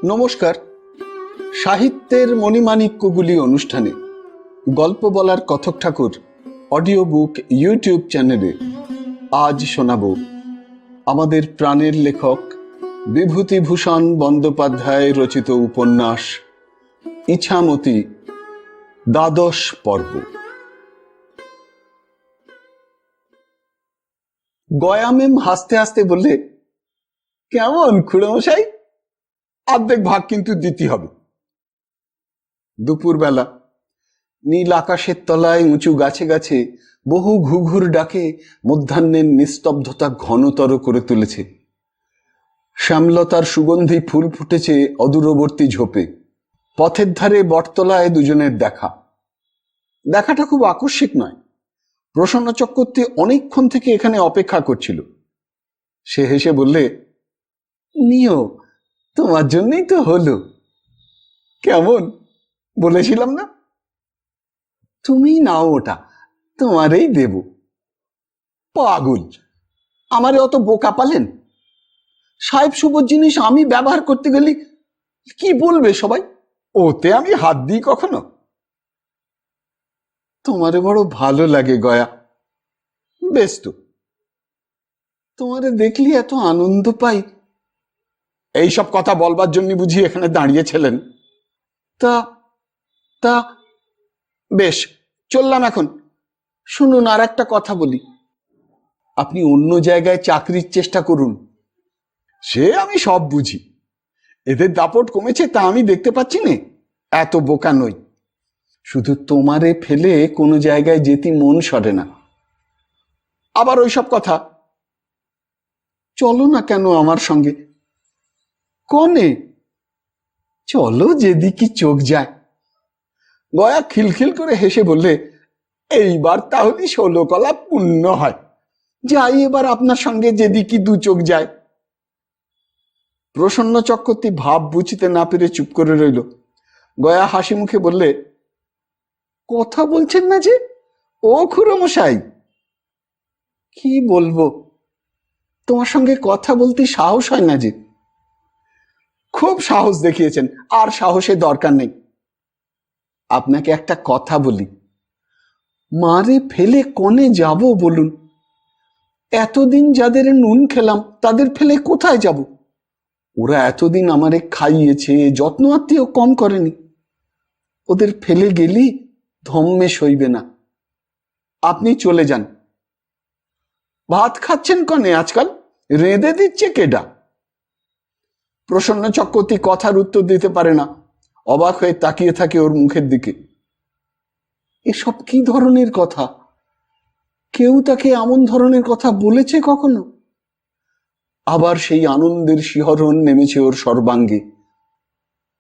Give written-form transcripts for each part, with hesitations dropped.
নমস্কার। সাহিত্যের মণিমাণিক্যগুলি অনুষ্ঠানে গল্প বলার কথক ঠাকুর অডিও বুক ইউটিউব চ্যানেলে আজ শোনাব আমাদের প্রাণের লেখক বিভূতিভূষণ বন্দ্যোপাধ্যায় রচিত উপন্যাস ইছামতি, দ্বাদশ পর্ব। গয়া মেম হাসতে হাসতে বললে, কেমন খুড়োমশাই, অর্ধেক ভাগ কিন্তু দিতে হবে। দুপুরবেলা নীল আকাশের তলায় উঁচু গাছে গাছে বহু ঘুঘুর ডাকে মধ্যাহ্নের নিস্তব্ধতা ঘনতর করে তুলেছে। শ্যামলতার সুগন্ধি ফুল ফুটেছে অদূরবর্তী ঝোপে। পথের ধারে বটতলায় দুজনের দেখাটা খুব আকস্মিক নয়। প্রসন্ন চক্রবর্তী অনেকক্ষণ থেকে এখানে অপেক্ষা করছিল। সে হেসে বললে, নিও, তোমার জন্যই তো হলো। কেমন বলেছিলাম না? তুমি নাও, ওটা তোমারই দেব। পাগল, আমারে অত বোকা পালেন? সাহেব শুভর জিনিস আমি ব্যবহার করতে গেলে কি বলবে সবাই? ওতে আমি হাত দিই কখনো? তোমারে বড় ভালো লাগে গয়া। বেশ তো, তোমারে দেখলি এত আনন্দ পাই। এইসব কথা বলবার জন্য বুঝি এখানে দাঁড়িয়েছিলেন? তা তা বেশ, চললাম এখন। শুনুন, আর একটা কথা বলি, আপনি অন্য জায়গায় চাকরির চেষ্টা করুন। সে আমি সব বুঝি, এদের দাপট কমেছে তা আমি দেখতে পাচ্ছি না। এত বোকা নই। শুধু তোমারে ফেলে কোনো জায়গায় যেতে মন সরে না। আবার ওইসব কথা। চলো না কেন আমার সঙ্গে? কনে? চলো যেদিকে চোখ যায়। গয়া খিলখিল করে হেসে বললে, এইবার তাহলে 16 কলা পূর্ণ হয়। যাই এবার আপনার সঙ্গে যেদিকে দু চোখ যায়। প্রসন্ন চক্রবর্তী ভাব বুঝিতে না পেরে চুপ করে রইল। গয়া হাসি মুখে বললে, কথা বলছেন না যে? ও খুড়োমশাই, কি বলবো, তোমার সঙ্গে কথা বলতে সাহস হয় না যে। খুব সাহস দেখিয়েছেন, আর সাহসের দরকার নেই। আপনাকে একটা কথা বলি, মারে ফেলে কনে যাব বলুন? এতদিন যাদের নুন খেলাম তাদের ফেলে কোথায় যাব? ওরা এতদিন আমারে খাইয়েছে, যত্ন আত্মীয় কম করেনি। ওদের ফেলে গেলি ধম্মে সইবে না। আপনি চলে যান। ভাত খাচ্ছেন কনে আজকাল? রেঁধে দিচ্ছে কেডা? প্রসন্ন চক্রবর্তী কথার উত্তর দিতে পারে না, অবাক হয়ে তাকিয়ে থাকে ওর মুখের দিকে। এসব কি ধরনের কথা? কেউ তাকে এমন ধরনের কথা বলেছে কখনো? আবার সেই আনন্দের শিহরণ নেমেছে ওর সর্বাঙ্গে।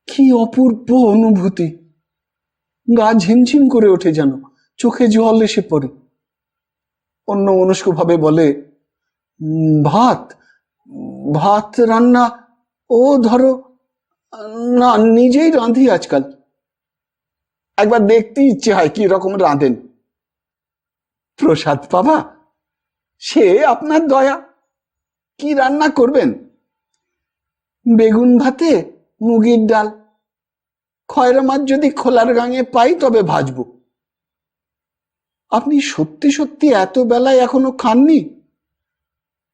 কি অপূর্ব অনুভূতি! গা ঝিমঝিম করে ওঠে, যেন চোখে জল এসে পড়ে। অন্য মনস্ক ভাবে বলে, ভাত ভাত রান্না ও ধরো না, নিজেই রাঁধি আজকাল। একবার দেখতে ইচ্ছে হয় কি রকম রাঁধেন। প্রসাদ পাবা, সে আপনার দয়া। কি রান্না করবেন? বেগুন ভাতে মুগের ডাল, খয়রা মাছ যদি খোলার গাঙে পাই তবে ভাজবো। আপনি সত্যি সত্যি এত বেলায় এখনো খাননি?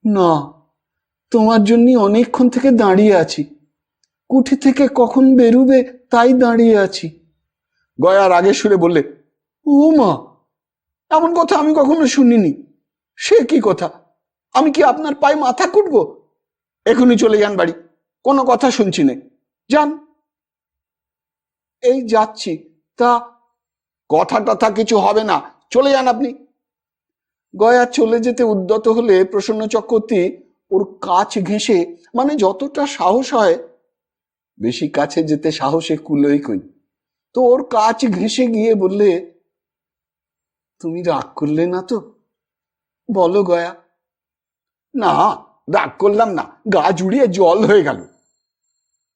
না, তোমার জন্য অনেকক্ষণ থেকে দাঁড়িয়ে আছি। কুঠি থেকে কখন বেরুবে তাই দাঁড়িয়ে আছি। গয়া রাগে সুরে বললে, ও মা, এমন কথা আমি কখনো শুনিনি। সে কি কথা? আমি কি আপনার পায়ে মাথা কুটবো? এখনই চলে যান বাড়ি, কোনো কথা শুনছি না। যান। এই যাচ্ছি। তা কথা টথা কিছু হবে না, চলে যান আপনি। গয়া চলে যেতে উদ্যত হলে প্রসন্ন চক্রবর্তী ওর কাছ ঘেঁষে, মানে যতটা সাহস হয়, বেশি কাছে যেতে সাহসে কুলোই কই, তো ওর কাছ ঘেঁষে গিয়ে বললে, তুমি রাগ করলে না তো? বলো গয়া। না, রাগ করলাম না, গা জুড়িয়ে জল হয়ে গেল।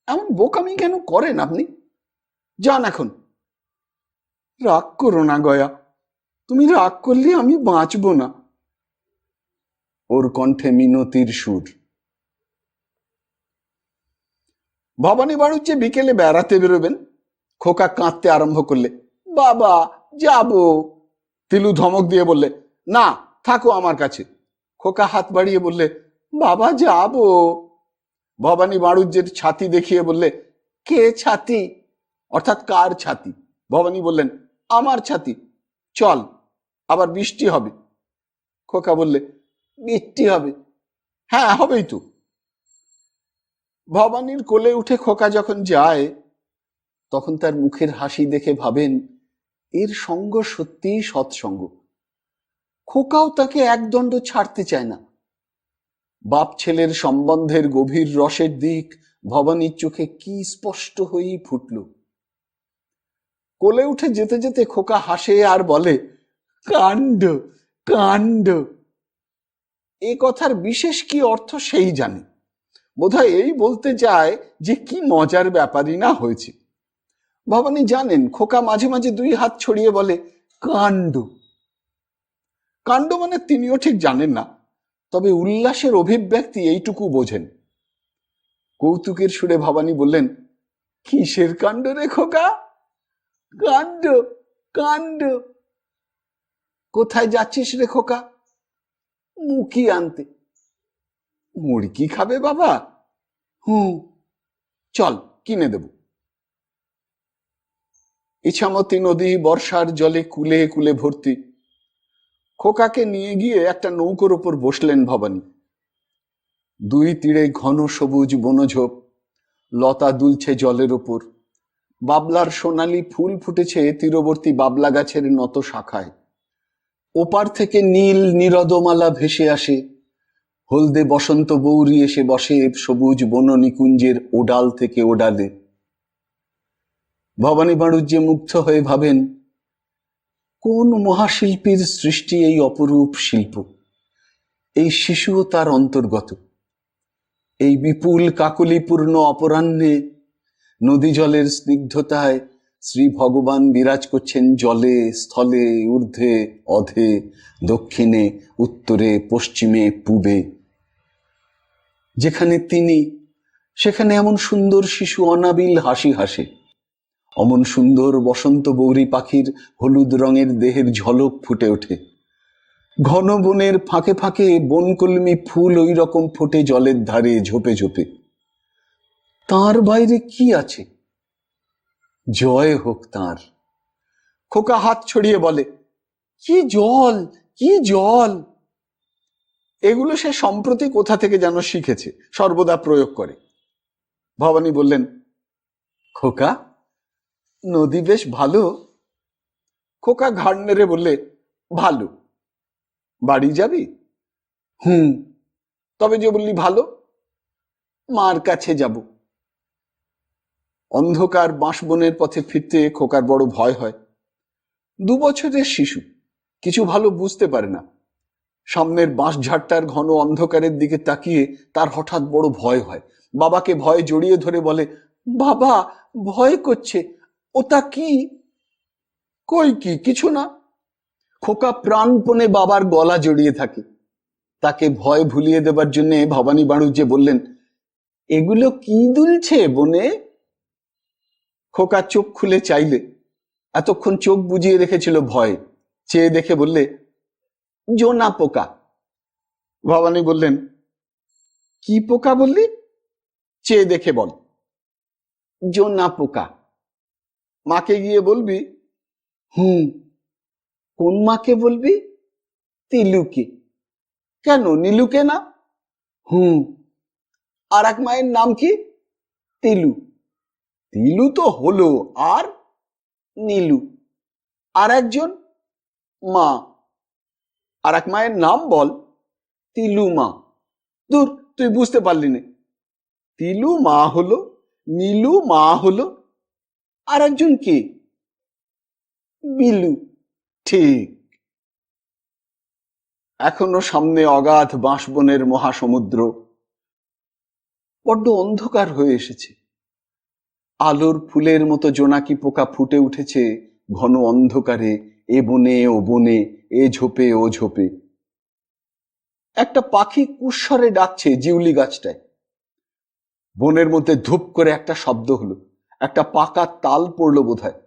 এমন বোকামি কেন করেন আপনি? যান এখন। রাগ করো না গয়া, তুমি রাগ করলে আমি বাঁচবো না। ওর কণ্ঠে মিনতির সুর। ভবানী বাড়ুজ্যে বিকেলে বেড়াতে বেরোবেন। খোকা কাঁদতে আরম্ভ করলে, বাবা যাবো। তিলু ধমক দিয়ে বললে, না থাকো আমার কাছে। খোকা হাত বাড়িয়ে বললে, বাবা যাবো। ভবানী বাড়ুজ্যের ছাতি দেখিয়ে বললে, কে ছাতি? অর্থাৎ কার ছাতি? ভবানী বললেন, আমার ছাতি। চল, আবার বৃষ্টি হবে। খোকা বললে, বৃষ্টি হবে? হ্যাঁ হবেই তো। ভবানীর কোলে উঠে খোকা যখন যায়, তখন তার মুখের হাসি দেখে ভাবেন, এর সঙ্গ সত্যিই সৎসঙ্গ। খোকাও তাকে একদণ্ড ছাড়তে চায় না। বাপ ছেলের সম্বন্ধের গভীর রসের দিক ভবানীর চোখে কি স্পষ্ট হয়েই ফুটল। কোলে উঠে যেতে যেতে খোকা হাসে আর বলে, কাণ্ড কাণ্ড। এ কথার বিশেষ কি অর্থ সেই জানে। বোধহয় এই বলতে চায় যে কি মজার ব্যাপারই না হয়েছে। ভবানী জানেন খোকা মাঝে মাঝে দুই হাত ছড়িয়ে বলে, কাণ্ড। কাণ্ড মানে তিনিও ঠিক জানেন না, তবে উল্লাসের অভিব্যক্তি এইটুকু বোঝেন। কৌতুকের সুরে ভবানী বললেন, কিসের কাণ্ড রে খোকা? কাণ্ড কাণ্ড। কোথায় যাচ্ছিস রে খোকা? মুখি আনতে। মুড়কি খাবে বাবা? চল কিনে দেব। ইছামতি নদী বর্ষার জলে কুলে কুলে ভর্তি। খোকাকে নিয়ে গিয়ে একটা নৌকোর ওপর বসলেন ভবানী। দুই তীরে ঘন সবুজ বনঝোপ, লতা দুলছে জলের ওপর। বাবলার সোনালি ফুল ফুটেছে তীরবর্তী বাবলা গাছের নত শাখায়। ওপার থেকে নীল নিরদমালা ভেসে আসে। হলদে বসন্ত বৌরি এসে বসে সবুজ বন নিকুঞ্জের ওডাল থেকে ওডালে। ভবানী বাড়ুজ্যে মুগ্ধ হয়ে ভাবেন, কোন মহাশিল্পীর সৃষ্টি এই অপরূপ শিল্প? এই শিশুও তার অন্তর্গত। এই বিপুল কাকলিপূর্ণ অপরাহ্নে নদী জলের স্নিগ্ধতায় শ্রী ভগবান বিরাজ করছেন জলে, স্থলে, ঊর্ধ্বে, অধে, দক্ষিণে, উত্তরে, পশ্চিমে, পূবে। যেখানে তিনি, সেখানে এমন সুন্দর শিশু অনাবিল হাসি হাসে। অমন সুন্দর বসন্ত বৌরি পাখির হলুদ রঙের দেহের ঝলক ফুটে ওঠে। ঘন বনের ফাঁকে ফাঁকে বনকলমি ফুল ওই রকম ফোটে জলের ধারে ঝোপে ঝোপে। তার বাইরে কি আছে? জয় হোক তার। খোকা হাত ছড়িয়ে বলে, কি জল, কি জল। এগুলো সে সম্প্রতি কোথা থেকে যেন শিখেছে, সর্বদা প্রয়োগ করে। ভবানী বললেন, খোকা নদী বেশ ভালো। খোকা ঘাড় নেড়ে বললে, ভালো। বাড়ি যাবি? তবে যে বললি ভালো। মার কাছে যাব। অন্ধকার বাঁশবনের পথে ফিরতে খোকার বড় ভয় হয়। 2 বছরের শিশু, কিছু ভালো বুঝতে পারে না। সামনের বাঁশঝাড়টার ঘন অন্ধকারের দিকে তাকিয়ে তার হঠাৎ বড় ভয় হয়। বাবাকে ভয়ে জড়িয়ে ধরে বলে, বাবা ভয় করছে। ওটা কি? কই কি, কিছু না। খোকা প্রাণপণে বাবার গলা জড়িয়ে থাকে। তাকে ভয় ভুলিয়ে দেবার জন্য ভবানী বাড়ুজ্যে বললেন, এগুলো কি দুলছে বনে? খোকা চোখ খুলে চাইলে, এতক্ষণ চোখ বুজিয়ে রেখেছিল ভয়ে। চেয়ে দেখে বললে, জোনা পোকা। ভবানী বললেন, কি পোকা বললি? চেয়ে দেখে বল। জোনা পোকা। মাকে গিয়ে বলবি? কোন মাকে বলবি? তিলুকে। কেন নীলুকে না? আর এক মায়ের নাম কি? তিলু। তিলু তো হলো, আর নীলু। আর একজন মা। আর এক মায়ের নাম বল। তিলু মা। দূর, তুই বুঝতে পারলি না। তিলু মা হলো, নীলু মা হলো, আর একজন কে? বিলু। ঠিক। এখনো সামনে অগাধ বাঁশবনের মহাসমুদ্র। বড্ড অন্ধকার হয়ে এসেছে। আলোর ফুলের মতো জোনাকি পোকা ফুটে উঠেছে ঘন অন্ধকারে, এ বনে ও বনে, এ ঝোপে ও ঝোপে। একটা পাখি কুস্বরে ডাকছে জিউলি গাছটায়। বনের মধ্যে ধূপ করে একটা শব্দ হলো, একটা পাকা তাল পড়লো বোধহয়।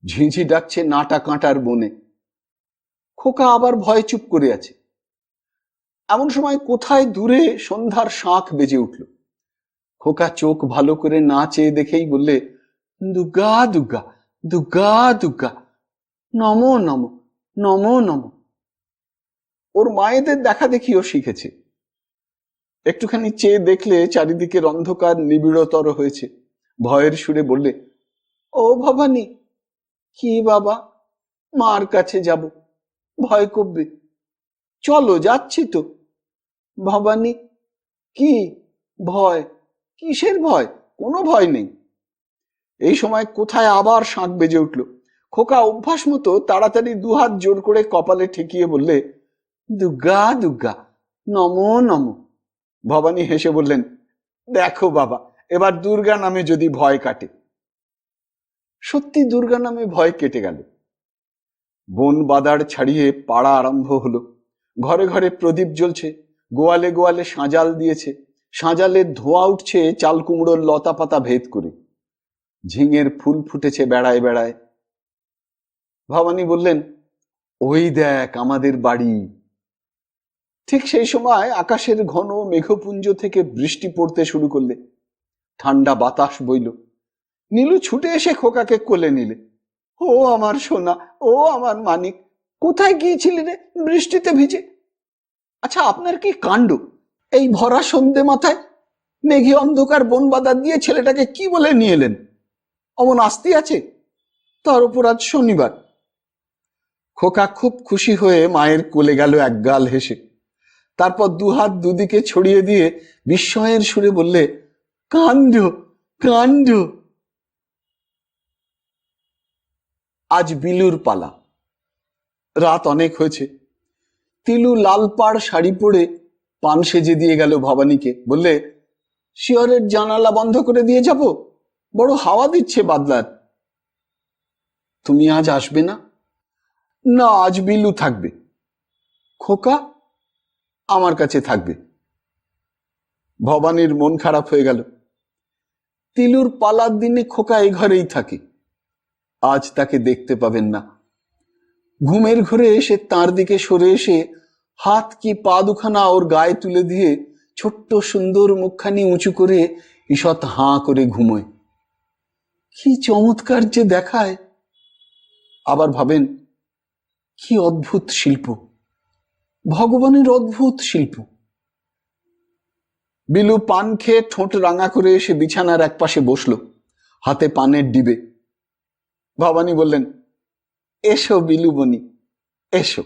ঝিঁঝি ডাকছে নাটা কাঁটার বনে। খোকা আবার ভয়ে চুপ করে আছে। এমন সময় কোথায় দূরে সন্ধ্যার শাঁখ বেজে উঠল। খোকা চোখ ভালো করে না চেয়ে দেখেই বললে, দুর্গা দুর্গা, দুর্গা দুর্গা, নমো নমো, নমো নমো। ওর মায়েদের দেখা দেখিও শিখেছে। একটুখানি চেয়ে দেখলে চারিদিকের অন্ধকার নিবিড়তর হয়েছে। ভয়ের সুরে বললে, ও ভবানী। কি বাবা? মার কাছে যাব, ভয় করবে। চলো, যাচ্ছি তো। ভবানী। কি ভয়? কিসের ভয়? কোনো ভয় নেই। এই সময় কোথায় আবার শাঁখ বেজে উঠল। খোকা অভ্যাস মতো তাড়াতাড়ি দুহাত জোর করে কপালে ঠেকিয়ে বললে, দুর্গা দুর্গা, নমো নমো। ভবানী হেসে বললেন, দেখো বাবা, এবার দুর্গা নামে যদি ভয় কাটে। সত্যি দুর্গা নামে ভয় কেটে গেল। বন বাদাড় ছাড়িয়ে পাড়া আরম্ভ হলো। ঘরে ঘরে প্রদীপ জ্বলছে, গোয়ালে গোয়ালে সাঁজাল দিয়েছে। সাঁজালের ধোঁয়া উঠছে চাল কুমড়োর লতা পাতা ভেদ করে। ঝিঙের ফুল ফুটেছে বেড়ায় বেড়ায়। ভবানী বললেন, ওই দেখ আমাদের বাড়ি। ঠিক সেই সময় আকাশের ঘন মেঘপুঞ্জ থেকে বৃষ্টি পড়তে শুরু করলে। ঠান্ডা বাতাস বইল। নীলু ছুটে এসে খোকাকে কোলে নিলে। ও আমার সোনা, ও আমার মানিক, কোথায় গিয়েছিলি রে বৃষ্টিতে ভিজে? আচ্ছা, আপনার কি কাণ্ড! এই ভরা সন্ধে মাথায় মেঘে অন্ধকার বন বাদা দিয়ে ছেলেটাকে কি বলে নিয়ে এলেন? অমন আস্তি আছে, তার উপর আজ শনিবার। খোকা খুব খুশি হয়ে মায়ের কোলে গেল একগাল হেসে। তারপর দুহাত দুদিকে ছড়িয়ে দিয়ে বিস্ময়ের সুরে বললে, কাণ্ড, কাণ্ড। আজ বিলুর পালা। রাত অনেক হয়েছে। তিলু লাল পাড় শাড়ি পরে পান সেজে দিয়ে গেল ভবানীকে। বললে, শিয়রের জানালা বন্ধ করে দিয়ে যাব, বড় হাওয়া দিচ্ছে বাদলার। তুমি আজ আসবে না? না, আজ বিলু থাকবে। খোকা আমার কাছে থাকবে। ভবানীর মন খারাপ হয়ে গেল। তিলুর পালার দিনে খোকা এই ঘরেই থাকে। আজ তাকে দেখতে পাবেন না। ঘুমের ঘরে এসে তার দিকে সরে এসে হাত কি পা দুখানা ওর গায়ে তুলে দিয়ে ছোট্ট সুন্দর মুখখানি উঁচু করে ঈষৎ হাঁ করে ঘুমোয়। কি চমৎকার যে দেখায়! আবার ভাবেন, কি অদ্ভুত শিল্প, ভগবানের অদ্ভুত শিল্প। বিলু পান খেয়ে ঠোঁট রাঙা করে এসে বিছানার এক পাশে বসলো, হাতে পানের ডিবে। ভবানী বললেন, এসো বিলু বনি, এসো।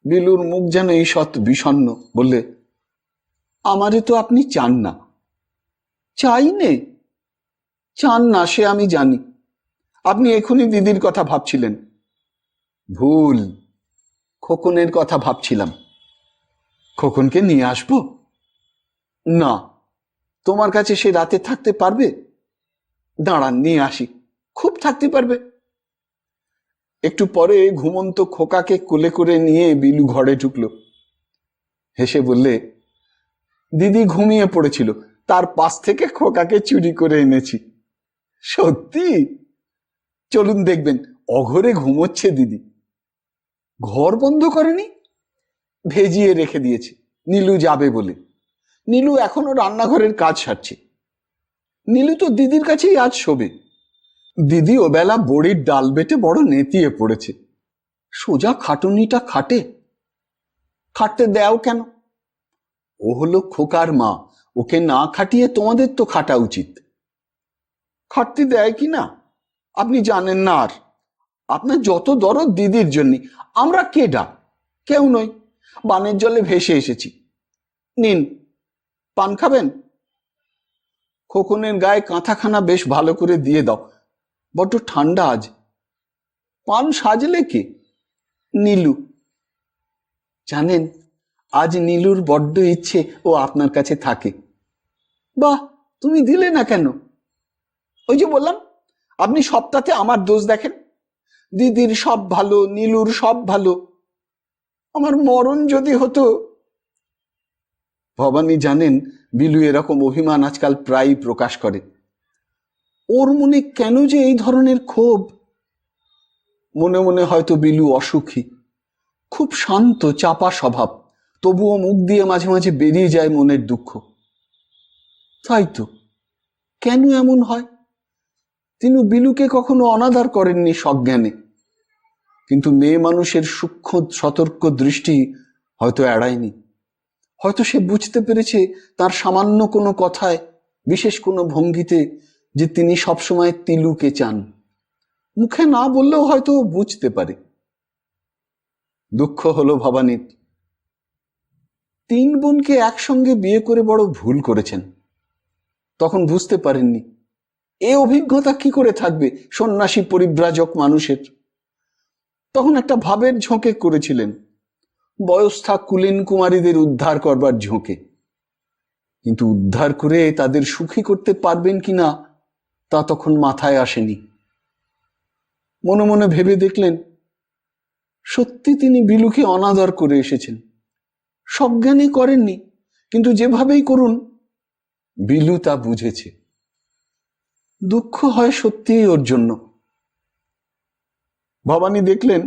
বিলুর মুখ যেন ঈষৎ বিষণ্ণ। বললে, আমারে তো আপনি চান না। চাই নে? চান না সে আমি জানি। আপনি এখনই দিদির কথা ভাবছিলেন। ভুল, খোকনের কথা ভাবছিলাম। খোকনকে নিয়ে আসবো? না, তোমার কাছে সে রাতে থাকতে পারবে? দাঁড়ান, নিয়ে আসি, খুব থাকতে পারবে। একটু পরে ঘুমন্ত খোকাকে কোলে করে নিয়ে বিলু ঘরে ঢুকলো। হেসে বললে, দিদি ঘুমিয়ে পড়েছিল, তার পাশ থেকে খোকাকে চুরি করে এনেছি। সত্যি? চলুন দেখবেন, অঘরে ঘুমোচ্ছে দিদি। ঘর বন্ধ করেনি? ভেজিয়ে রেখে দিয়েছে নীলু যাবে বলে। নীলু এখনো রান্নাঘরের কাজ সারছে। নীলু তো দিদির কাছেই আজ শোবে। দিদি ও বেলা বড়ির ডাল বেটে বড় নেতিয়ে পড়েছে। সোজা খাটুনিটা খাটে। খাটতে দেও কেন? ও হলো খোকার মা, ওকে না খাটিয়ে তোমাদের তো খাটা উচিত। খাটতে দেয় কি না আপনি জানেন না। আর আপনার যত দরদ দিদির জন্য। আমরা কেডা? কেউ নই, বানের জলে ভেসে এসেছি। নিন, পান খাবেন? খোকনের গায়ে কাঁথাখানা বেশ ভালো করে দিয়ে দাও, বড্ড ঠান্ডা আজ। পান সাজলে কে? নীলু। জানেন, আজ নীলুর বড্ড ইচ্ছে ও আপনার কাছে থাকে। বাহ, তুমি দিলে না কেন? ওই যে বললাম, আপনি সবটাতে আমার দোষ দেখেন। দিদির সব ভালো, নীলুর সব ভালো। আমার মরণ যদি হতো। ভবানী জানেন বিলু এরকম অভিমান আজকাল প্রায়ই প্রকাশ করে। ওর মনে কেন যে এই ধরনের ক্ষোভ? মনে মনে হয়তো বিলু অসুখী, খুব শান্ত চাপা স্বভাব, তবুও মুখ দিয়ে মাঝে মাঝে বেরিয়ে যায় মনের দুঃখ। তাই তো, কেন এমন হয়? তিনি বিলুকে কখনো অনাদর করেননি সজ্ঞানে, কিন্তু মেয়ে মানুষের সূক্ষ্ম সতর্ক দৃষ্টি হয়তো এড়ায়নি। হয়তো সে বুঝতে পেরেছে তার সামান্য কোনো কথায়, বিশেষ কোনো ভঙ্গিতে, যে তিনি সবসময় তিলুকে চান। মুখে না বললেও হয়তো বুঝতে পারে। দুঃখ হলো ভবানীর। 3 বোনকে একসঙ্গে বিয়ে করে বড় ভুল করেছেন। তখন বুঝতে পারেননি। এ অভিজ্ঞতা কি করে থাকবে সন্ন্যাসী পরিব্রাজক মানুষের? তখন একটা ভাবের ঝোঁকে করেছিলেন, বয়স্থা কুলীন কুমারীদের উদ্ধার করবার ঝোঁকে। কিন্তু উদ্ধার করে তাদের সুখী করতে পারবেন কিনা তা তখন মাথায় আসেনি। মনে মনে ভেবে দেখলেন, সত্যি তিনি বিলুকে অনাদর করে এসেছেন। সজ্ঞানে করেননি, কিন্তু যেভাবেই করুন বিলু তা বুঝেছে। দুঃখ হয় সত্যিই ওর জন্য। ভবানী দেখলেন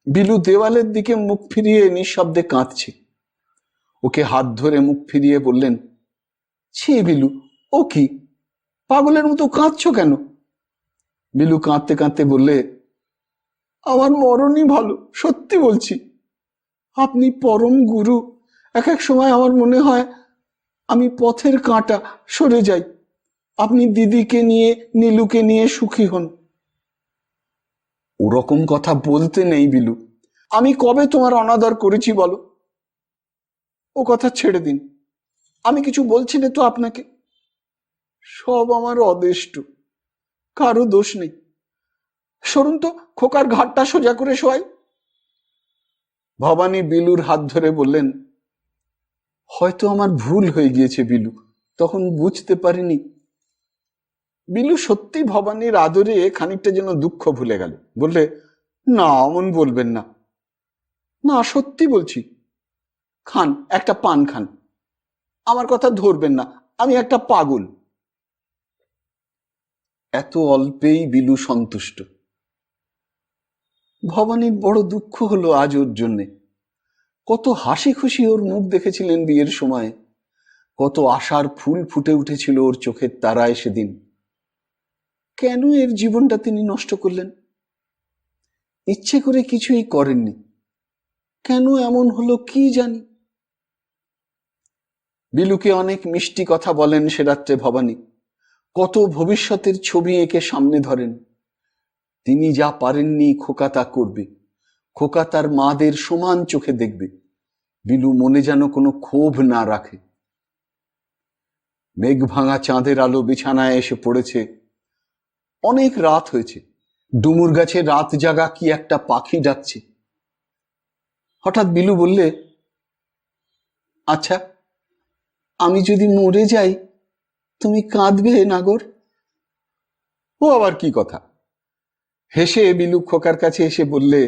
বিলু দেওয়ালের দিকে মুখ ফিরিয়ে নিঃশব্দে কাঁদছে। ওকে হাত ধরে মুখ ফিরিয়ে বললেন, ছি বিলু, ও কি পাগলের মতো কাঁদছো কেন? বিলু কাঁদতে কাঁদতে বললে, আমার মরণই ভালো, সত্যি বলছি। আপনি পরম গুরু। এক এক সময় আমার মনে হয় আমি পথের কাঁটা, সরে যাই। আপনি দিদিকে নিয়ে, নীলুকে নিয়ে সুখী হন। ওরকম কথা বলতে নেই বিলু। আমি কবে তোমার অনাদর করেছি বলো? ও কথা ছেড়ে দিন, আমি কিছু বলছি না তো আপনাকে। সব আমার অদেষ্ট, কারো দোষ নেই। সরুন তো, খোকার ঘাটটা সোজা করে শোয়াই। ভবানী বিলুর হাত ধরে বললেন, হয়তো আমার ভুল হয়ে গিয়েছে বিলু, তখন বুঝতে পারিনি। বিলু সত্যি ভবানীর আদরে খানিকটা যেন দুঃখ ভুলে গেল। বললে, না অমন বলবেন না। না সত্যি বলছি। খান, একটা পান খান। আমার কথা ধরবেন না, আমি একটা পাগল। এত অল্পেই বিলু সন্তুষ্ট। ভবানীর বড় দুঃখ হলো আজ ওর জন্যে। কত হাসি খুশি ওর মুখ দেখেছিলেন বিয়ের সময়, কত আশার ফুল ফুটে উঠেছিল ওর চোখের তারায় সেদিন। কেন এর জীবনটা তিনি নষ্ট করলেন? ইচ্ছে করে কিছুই করেননি। কেন এমন হলো কি জানি। বিলুকে অনেক মিষ্টি কথা বলেন সে রাত্রে ভবানী। কত ভবিষ্যতের ছবি এঁকে সামনে ধরেন। তিনি যা পারেননি খোকা তা করবে, খোকা তার মাদের সমান চোখে দেখবে। বিলু মনে যেন কোনো ক্ষোভ না রাখে। মেঘ ভাঙা চাঁদের আলো বিছানায় এসে পড়েছে। অনেক রাত হয়েছে। ডুমুর গাছে রাত জাগা কি একটা পাখি ডাকছে। হঠাৎ বিলু বললে, আচ্ছা, আমি যদি মরে যাই তুমি কাঁদবে নাগর? ও আবার কি কথা? হেসে বিলু খোকার কাছে এসে বললে,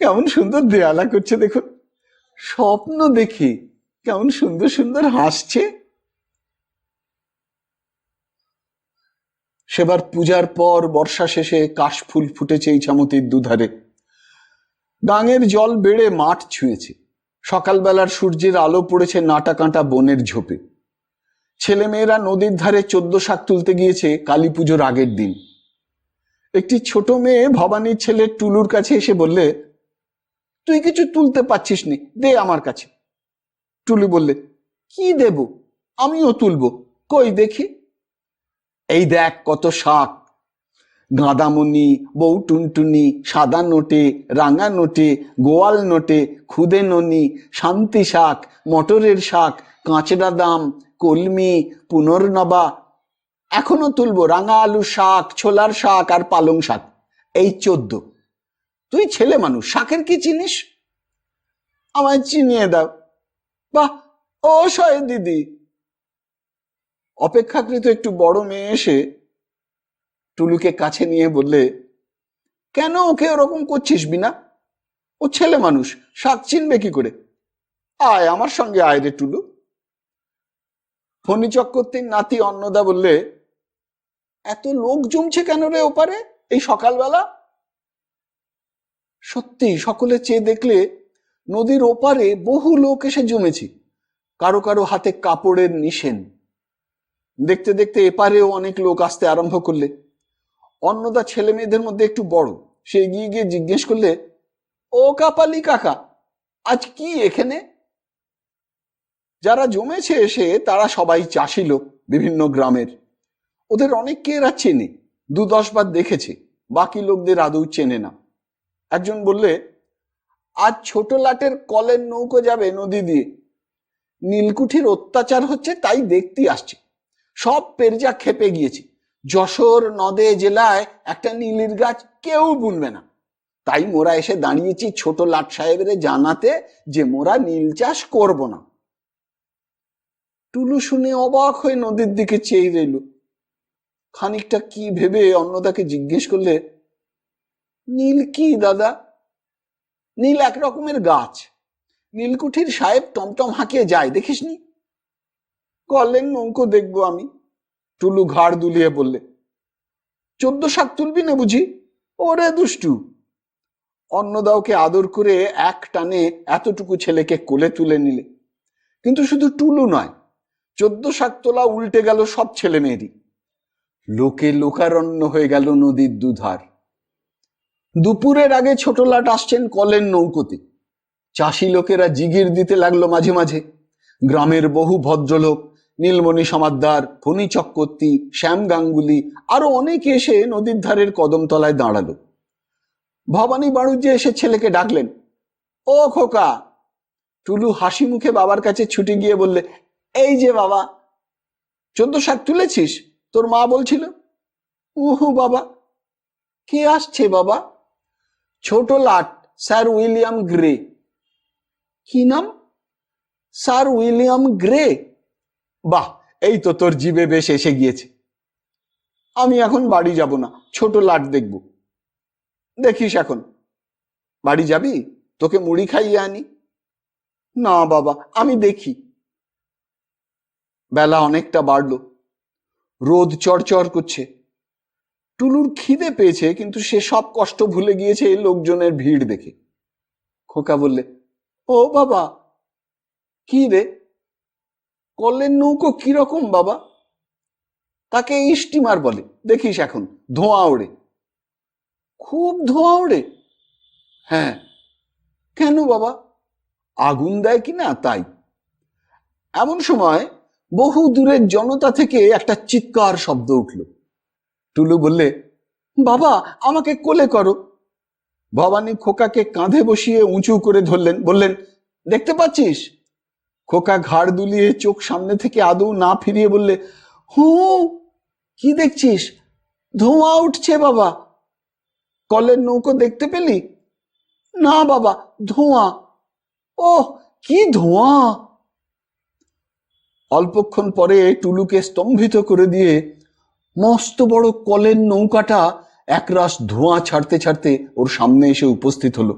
কেমন সুন্দর দেয়ালা করছে দেখুন, স্বপ্ন দেখি কেমন সুন্দর সুন্দর হাসছে। সেবার পূজার পর বর্ষা শেষে কাশফুল ফুটেছে ইছামতির দুধারে। গাঙের জল বেড়ে মাঠ ছুঁয়েছে। সকালবেলার সূর্যের আলো পড়েছে নাটা কাঁটা বনের ঝোপে। ছেলেমেয়েরা নদীর ধারে 14 শাক তুলতে গিয়েছে কালী পুজোর আগের দিন। একটি ছোট মেয়ে ভবানীর ছেলে টুলুর কাছে এসে বললে, তুই কিছু তুলতে পারছিস নি, দে আমার কাছে। টুলু বললে, কি দেব, আমিও তুলবো, কই দেখি। এই দেখ কত শাক, গাঁদামণি, বউ টুনটুনি, সাদা নোটে, রাঙা নোটে, গোয়াল নোটে, খুদে ননি, শান্তি শাক, মটরের শাক, কাঁচড়া দাম, কলমি, পুনর্নবা। এখনো তুলবো রাঙা আলু শাক, ছোলার শাক আর পালং শাক। এই 14। তুই ছেলে মানুষ, শাকের কি চিনিস? আমায় চিনিয়ে দাও। বাহ, ও সয় দিদি। অপেক্ষাকৃত একটু বড় মেয়ে এসে টুলুকে কাছে নিয়ে বললে, কেন ওকে ওরকম করছিস বিনা? ও ছেলে মানুষ, শাক চিনবে কি করে? আয় আমার সঙ্গে আয় রে টুলু। ফণি চক্রবর্তীর নাতি অন্নদা বললে, এত লোক জমছে কেন রে ওপারে এই সকালবেলা? সত্যি সকলে চেয়ে দেখলে নদীর ওপারে বহু লোক এসে জমেছে, কারো কারো হাতে কাপড়ের নিশেন। দেখতে দেখতে এপারেও অনেক লোক আসতে আরম্ভ করলে। অন্নদা ছেলে মেয়েদের মধ্যে একটু বড়, সে এগিয়ে গিয়ে জিজ্ঞেস করলে, ও কাপালি কাকা, আজ কি এখানে? যারা জমেছে এসে তারা সবাই চাষি লোক, বিভিন্ন গ্রামের। ওদের অনেককে এরা চেনে, 2-10 বার দেখেছে, বাকি লোকদের আদৌ চেনে না। একজন বললে, আজ ছোট লাটের কলের নৌকো যাবে নদী দিয়ে, নীলকুঠির অত্যাচার হচ্ছে তাই দেখতে আসছে, সব পেরজা খেপে গিয়েছে, যশোর নদে জেলায় একটা নীলির গাছ কেউ বুনবে না, তাই মোরা এসে দাঁড়িয়েছি ছোট লাট সাহেবের জানাতে যে মোরা নীল চাষ করব না। টুলু শুনে অবাক হয়ে নদীর দিকে চেয়ে রইল। খানিকটা কি ভেবে অন্নদাকে জিজ্ঞেস করলে, নীল কি দাদা? নীল এক রকমের গাছ, নীলকুঠির সাহেব টমটম হাঁকিয়ে যায়, দেখিসনি? কলের নৌকো দেখবো আমি। টুলু ঘাড় দুলিয়ে বললে, 14 শাক তুলবি না বুঝি? ওরে দুষ্টু। অন্নদাওকে আদর করে এক টানে এতটুকু ছেলেকে কোলে তুলে নিলে। কিন্তু শুধু টুলু নয়, 14 শাক তোলা উল্টে গেল সব ছেলে মেয়েরই। লোকে লোকারণ্য হয়ে গেল নদীর দুধার। দুপুরের আগে ছোট লাট আসছেন কলের নৌকোতে। চাষি লোকেরা জিগির দিতে লাগলো মাঝে মাঝে। গ্রামের বহু ভদ্রলোক, নীলমণি সমাদ্দার, ফণি চক্রবর্তী, শ্যাম গাঙ্গুলি, আরো অনেকে এসে নদীর ধারের কদমতলায় দাঁড়ালো। ভবানী বাড়ুজ্যে এসে ছেলেকে ডাকলেন, ও খোকা। টুলু হাসি মুখে বাবার কাছে ছুটে গিয়ে বললে, এই যে বাবা। 14 শাক তুলেছিস? তোর মা বলছিল। উহু বাবা। কে আসছে বাবা? ছোট লাট, স্যার উইলিয়াম গ্রে। কি নাম? Sir William grey. বাহ, এই তো তোর জিভে বেশ এসে গিয়েছে। আমি এখন বাড়ি যাব না, ছোট লাট দেখব। দেখিস এখন। বাড়ি যাবি? তোকে মুড়ি খাইয়ে আনি। না বাবা, আমি দেখি। বেলা অনেকটা বাড়ল, রোদ চড়চড় করছে। টুলুর খিদে পেয়েছে, কিন্তু সে সব কষ্ট ভুলে গিয়েছে এই লোকজনের ভিড় দেখে। খোকা বললে, ও বাবা। কি রে? কলের নৌকো কিরকম বাবা? তাকে স্টিমার বলে, দেখিস এখন ধোঁয়া ওড়ে। খুব ধোঁয়া ওড়ে? হ্যাঁ। কেন বাবা? আগুন দেয় কিনা তাই। এমন সময় বহু দূরের জনতা থেকে একটা চিৎকার শব্দ উঠল। টুলু বললে, বাবা আমাকে কোলে করো। ভবানী খোকাকে কাঁধে বসিয়ে উঁচু করে ধরলেন, বললেন, দেখতে পাচ্ছিস? খোকা ঘাড় দুলিয়ে চোখ সামনে থেকে আদৌ না ফিরিয়ে বললে, হু। কি দেখছিস? ধোঁয়া উঠছে বাবা। কলের নৌকো দেখতে পেলি? না বাবা, ধোঁয়া। ওহ, কি ধোঁয়া! অল্পক্ষণ পরে টুলুকে স্তম্ভিত করে দিয়ে মস্ত বড় কলের নৌকাটা একরাশ ধোঁয়া ছাড়তে ছাড়তে ওর সামনে এসে উপস্থিত হলো।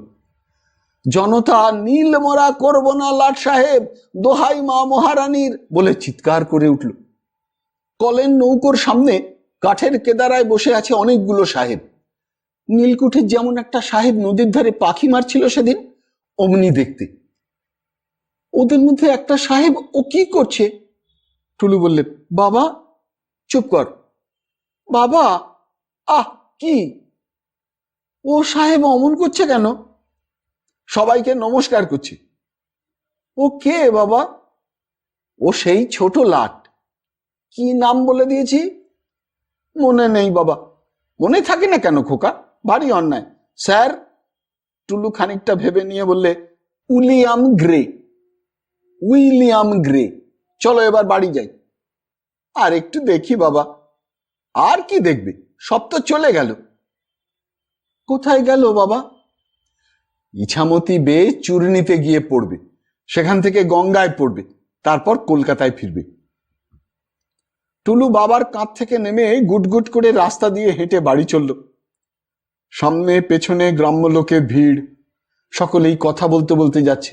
জনতা নীল মরা করব না লাট সাহেব, দোহাই মা মহারানীর বলে চিৎকার করে উঠল। কলের নৌকোর সামনে কাঠের কেদারায় বসে আছে অনেকগুলো সাহেব। নীলকুঠির যেমন একটা সাহেব নদীর ধারে পাখি মারছিল সেদিন, অমনি দেখতে। ওদের মধ্যে একটা সাহেব, ও কি করছে? টুলু বললে, বাবা। চুপ কর বাবা। আহ, কি? ও সাহেব অমন করছে কেন? সবাইকে নমস্কার করছে। ও কে বাবা? ও সেই ছোট লাট। কি নাম বলে দিয়েছি? মনে নেই বাবা। মনে থাকে না কেন খোকা? ভারী অন্যায়। স্যার। টুলু খানিকটা ভেবে নিয়ে বললে, উইলিয়াম গ্রে। William grey. চলো এবার বাড়ি যাই। আর একটু দেখি বাবা। আর কি দেখবে? সব তো চলে গেল। কোথায় গেল বাবা? ইছামতি বেয়ে চূর্ণিতে গিয়ে পড়বে, সেখান থেকে গঙ্গায় পড়বে, তারপর কলকাতায় ফিরবে। টুলু বাবার কাঁধ থেকে নেমে গুটগুট করে রাস্তা দিয়ে হেঁটে বাড়ি চলল। সামনে পেছনে গ্রাম্য লোকের ভিড়, সকলেই কথা বলতে বলতে যাচ্ছে।